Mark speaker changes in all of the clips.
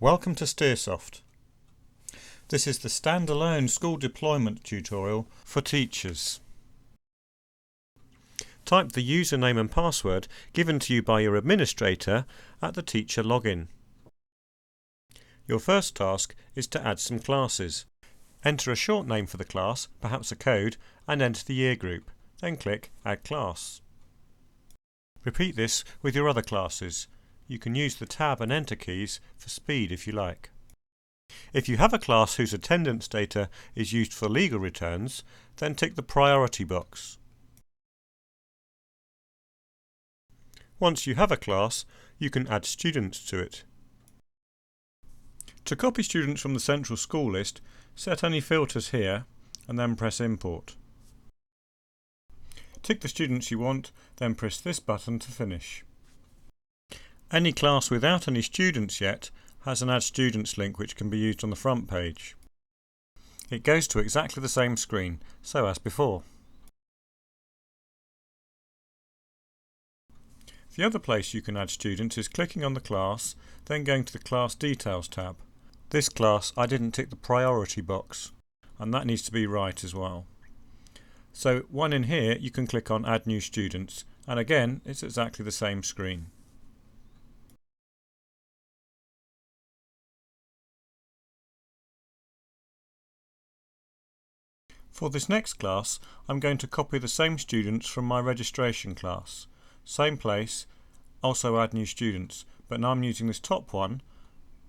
Speaker 1: Welcome to STEARsoft. This is the standalone school deployment tutorial for teachers. Type the username and password given to you by your administrator at the teacher login. Your first task is to add some classes. Enter a short name for the class, perhaps a code, and enter the year group. Then click Add Class. Repeat this with your other classes. You can use the Tab and Enter keys for speed if you like. If you have a class whose attendance data is used for legal returns, then tick the priority box. Once you have a class, you can add students to it. To copy students from the central school list, set any filters here and then press Import. Tick the students you want, then press this button to finish. Any class without any students yet has an Add Students link which can be used on the front page. It goes to exactly the same screen, so as before. The other place you can add students is clicking on the class, then going to the Class Details tab. This class I didn't tick the priority box, and that needs to be right as well. So one in here you can click on Add New Students, and again it's exactly the same screen. For this next class, I'm going to copy the same students from my registration class. Same place, also add new students, but now I'm using this top one.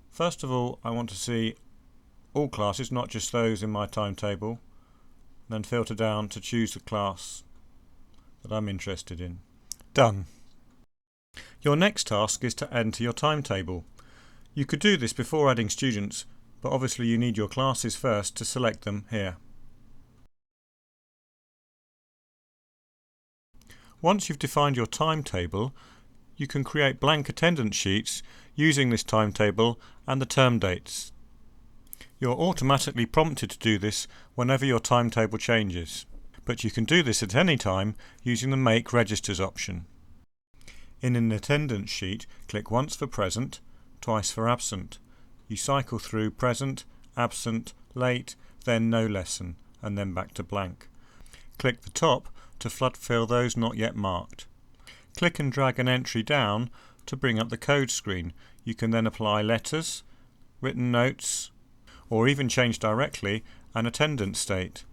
Speaker 1: First of all, I want to see all classes, not just those in my timetable. Then filter down to choose the class that I'm interested in. Done. Your next task is to enter your timetable. You could do this before adding students, but obviously you need your classes first to select them here. Once you've defined your timetable, you can create blank attendance sheets using this timetable and the term dates. You're automatically prompted to do this whenever your timetable changes, but you can do this at any time using the Make Registers option. In an attendance sheet, click once for present, twice for absent. You cycle through present, absent, late, then no lesson, and then back to blank. Click the top to flood fill those not yet marked. Click and drag an entry down to bring up the code screen. You can then apply letters, written notes, or even change directly an attendance state.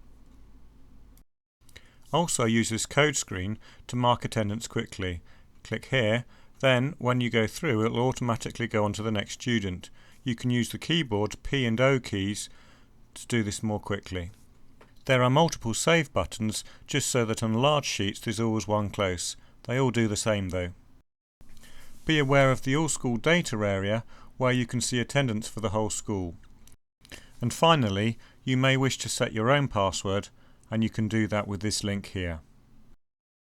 Speaker 1: Also use this code screen to mark attendance quickly. Click here, then when you go through it will automatically go on to the next student. You can use the keyboard P and O keys to do this more quickly. There are multiple save buttons just so that on large sheets there's always one close. They all do the same though. Be aware of the All School Data area where you can see attendance for the whole school. And finally, you may wish to set your own password, and you can do that with this link here.